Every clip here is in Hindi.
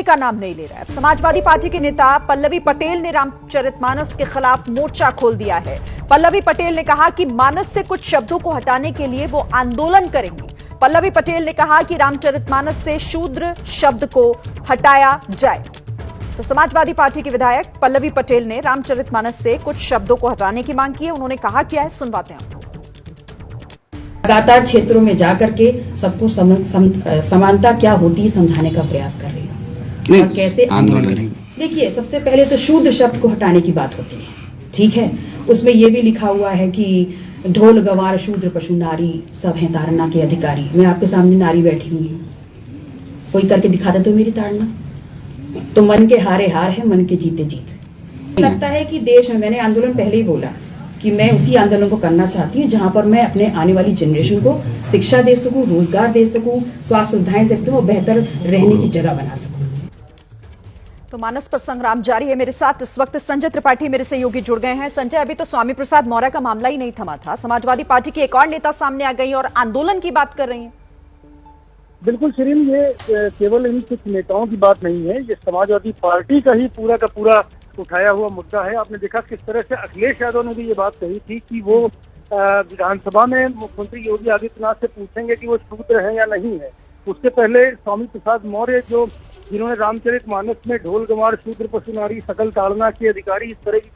हटने का नाम नहीं ले रहा है। समाजवादी पार्टी के नेता पल्लवी पटेल ने रामचरितमानस के खिलाफ मोर्चा खोल दिया है। पल्लवी पटेल ने कहा कि मानस से कुछ शब्दों को हटाने के लिए वो आंदोलन करेंगी। पल्लवी पटेल ने कहा कि रामचरितमानस से शूद्र शब्द को हटाया जाए। तो समाजवादी पार्टी की विधायक पल्लवी पटेल ने रामचरितमानस से कुछ शब्दों को हटाने की मांग की है। उन्होंने कहा क्या है, सुनवाते हैं आपको। लगातार क्षेत्रों में जाकर के सबको समानता क्या होती है समझाने का प्रयास कर रही हूँ। और कैसे आंदोलन, देखिए सबसे पहले तो शूद्र शब्द को हटाने की बात होती है, ठीक है। उसमें यह भी लिखा हुआ है कि ढोल गवार शूद्र पशु नारी सब हैं ताड़ना के अधिकारी। मैं आपके सामने नारी बैठी हुई हूँ, कोई करके दिखा दे तो मेरी ताड़ना। तो मन के हारे हार है, मन के जीते जीत। लगता है कि देश में, मैंने आंदोलन पहले ही बोला कि मैं उसी आंदोलन को करना चाहती हूँ जहां पर मैं अपने आने वाली जनरेशन को शिक्षा दे सकूं, रोजगार दे सकूं, स्वास्थ्य सुविधाएं दे सकूं और बेहतर रहने की जगह बना सकूं। तो मानस पर संग्राम जारी है। मेरे साथ इस वक्त संजय त्रिपाठी मेरे सहयोगी जुड़ गए हैं। संजय, अभी तो स्वामी प्रसाद मौर्य का मामला ही नहीं थमा था, समाजवादी पार्टी की एक और नेता सामने आ गई और आंदोलन की बात कर रही है। बिल्कुल शिरीन, ये केवल इन कुछ नेताओं की बात नहीं है, ये समाजवादी पार्टी का ही पूरा का पूरा उठाया हुआ मुद्दा है। आपने देखा किस तरह से अखिलेश यादव ने भी ये बात कही थी कि वो विधानसभा में मुख्यमंत्री योगी आदित्यनाथ से पूछेंगे कि वो शूद्र है या नहीं है। उससे पहले स्वामी प्रसाद मौर्य जिन्होंने रामचरितमानस में ढोल गंवार शूद्र पशु नारी सकल ताड़ना के अधिकारी इस तरह की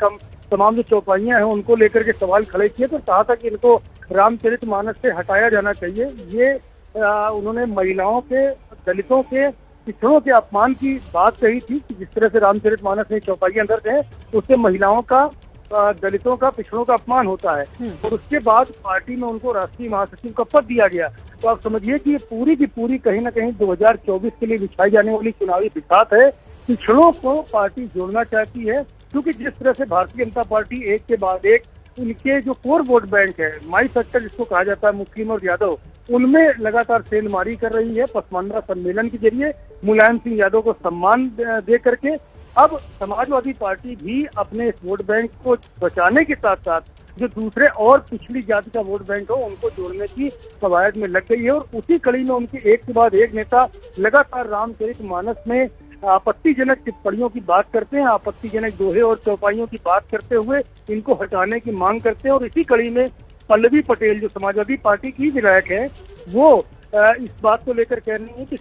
तमाम जो चौपाइयां हैं उनको लेकर के सवाल खड़े किए, तो कहा था कि इनको रामचरितमानस से हटाया जाना चाहिए। ये उन्होंने महिलाओं के, दलितों के, पिछड़ों के अपमान की बात कही थी कि जिस तरह से रामचरितमानस में चौपाइयां दर्ज है उससे महिलाओं का, दलितों का, पिछड़ों का अपमान होता है। और उसके बाद पार्टी में उनको राष्ट्रीय महासचिव का पद दिया गया। तो आप समझिए कि ये पूरी की पूरी कहीं ना कहीं 2024 के लिए बिछाई जाने वाली चुनावी बिसात है। पिछड़ों को पार्टी जोड़ना चाहती है, क्योंकि जिस तरह से भारतीय जनता पार्टी एक के बाद एक उनके जो कोर वोट बैंक है, माई सेक्टर जिसको कहा जाता है, मुस्लिम और यादव, उनमें लगातार सेंधमारी कर रही है। पसमानदा सम्मेलन के जरिए मुलायम सिंह यादव को सम्मान दे करके अब समाजवादी पार्टी भी अपने इस वोट बैंक को बचाने के साथ साथ जो दूसरे और पिछड़ी जाति का वोट बैंक हो उनको जोड़ने की कवायद में लग गई है। और उसी कड़ी में उनके एक के बाद एक नेता लगातार रामचरितमानस में आपत्तिजनक टिप्पणियों की बात करते हैं, आपत्तिजनक दोहे और चौपाइयों की बात करते हुए इनको हटाने की मांग करते हैं। और इसी कड़ी में पल्लवी पटेल जो समाजवादी पार्टी की विधायक है, वो इस बात को लेकर कह रही है कि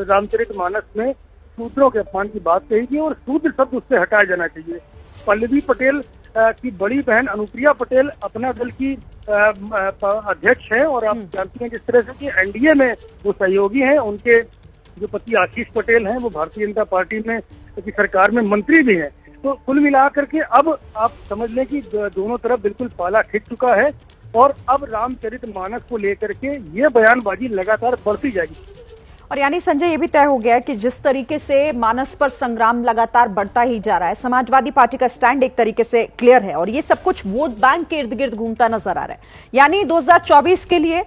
रामचरितमानस में शूद्रों के अपमान की बात कही गई और शूद्र शब्द उससे हटाया जाना चाहिए। पल्लवी पटेल की बड़ी बहन अनुप्रिया पटेल अपना दल की अध्यक्ष है और आप जानते हैं जिस तरह से कि एनडीए में वो सहयोगी हैं। उनके जो पति आशीष पटेल हैं वो भारतीय जनता पार्टी में की सरकार में मंत्री भी हैं। तो कुल मिलाकर के अब आप समझ लें कि दोनों तरफ बिल्कुल पाला खिंच चुका है और अब रामचरितमानस को लेकर के ये बयानबाजी लगातार बढ़ती जाएगी। और यानी संजय, ये भी तय हो गया कि जिस तरीके से मानस पर संग्राम लगातार बढ़ता ही जा रहा है, समाजवादी पार्टी का स्टैंड एक तरीके से क्लियर है और ये सब कुछ वोट बैंक के इर्द गिर्द घूमता नजर आ रहा है। यानी 2024 के लिए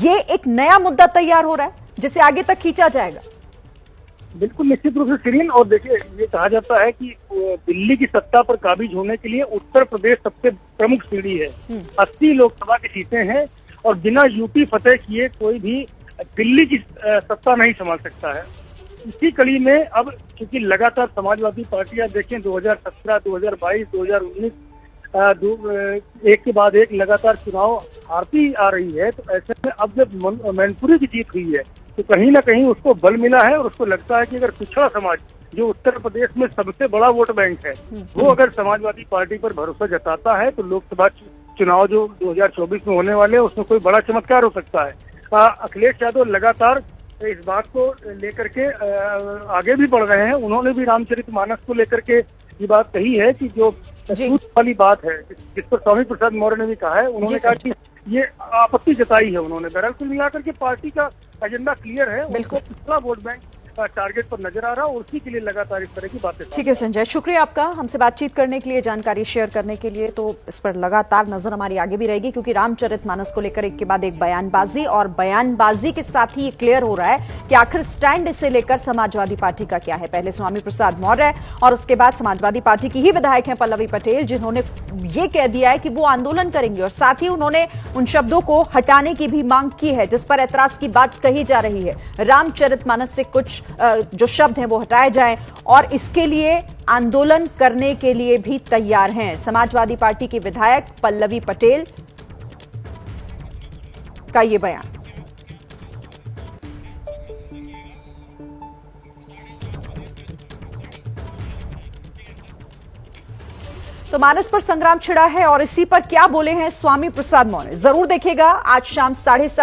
ये एक नया मुद्दा तैयार हो रहा है जिसे आगे तक खींचा जाएगा। बिल्कुल निश्चित रूप से शिरीन, और देखिए ये कहा जाता है कि दिल्ली की सत्ता पर काबिज होने के लिए उत्तर प्रदेश सबसे प्रमुख सीढ़ी है। 80 लोकसभा की सीटें हैं और बिना यूपी फतेह किए कोई भी दिल्ली की सत्ता नहीं संभाल सकता है। इसी कड़ी में अब क्योंकि लगातार समाजवादी पार्टियां देखें 2017, 2022, 2019 एक के बाद एक लगातार चुनाव हारती आ रही है, तो ऐसे में अब जब मैनपुरी की जीत हुई है तो कहीं ना कहीं उसको बल मिला है और उसको लगता है कि अगर पिछड़ा समाज जो उत्तर प्रदेश में सबसे बड़ा वोट बैंक है वो अगर समाजवादी पार्टी पर भरोसा जताता है तो लोकसभा चुनाव जो 2024 में होने वाले हैं उसमें कोई बड़ा चमत्कार हो सकता है। अखिलेश यादव लगातार इस बात को लेकर के आगे भी बढ़ रहे हैं। उन्होंने भी रामचरितमानस को लेकर के ये बात कही है कि जो छूत वाली बात है जिस पर स्वामी प्रसाद मौर्य ने भी कहा है, उन्होंने कहा कि ये आपत्ति जताई है उन्होंने। बहरहाल कुल मिलाकर के पार्टी का एजेंडा क्लियर है, उनको पिछला वोट बैंक टारगेट पर नजर आ रहा और उसी के लिए लगातार इस तरह की बातें। ठीक है संजय, शुक्रिया आपका हमसे बातचीत करने के लिए, जानकारी शेयर करने के लिए। तो इस पर लगातार नजर हमारी आगे भी रहेगी क्योंकि रामचरितमानस को लेकर एक के बाद एक बयानबाजी, और बयानबाजी के साथ ही ये क्लियर हो रहा है कि आखिर स्टैंड इसे लेकर समाजवादी पार्टी का क्या है। पहले स्वामी प्रसाद मौर्य और उसके बाद समाजवादी पार्टी की ही विधायक हैं पल्लवी पटेल, जिन्होंने ये कह दिया है कि वो आंदोलन करेंगे और साथ ही उन्होंने उन शब्दों को हटाने की भी मांग की है जिस पर ऐतराज की बात कही जा रही है। रामचरितमानस से कुछ जो शब्द हैं वो हटाए जाएं और इसके लिए आंदोलन करने के लिए भी तैयार हैं। समाजवादी पार्टी की विधायक पल्लवी पटेल का ये बयान। तो मानस पर संग्राम छिड़ा है और इसी पर क्या बोले हैं स्वामी प्रसाद मौर्य, जरूर देखिएगा आज शाम 7:30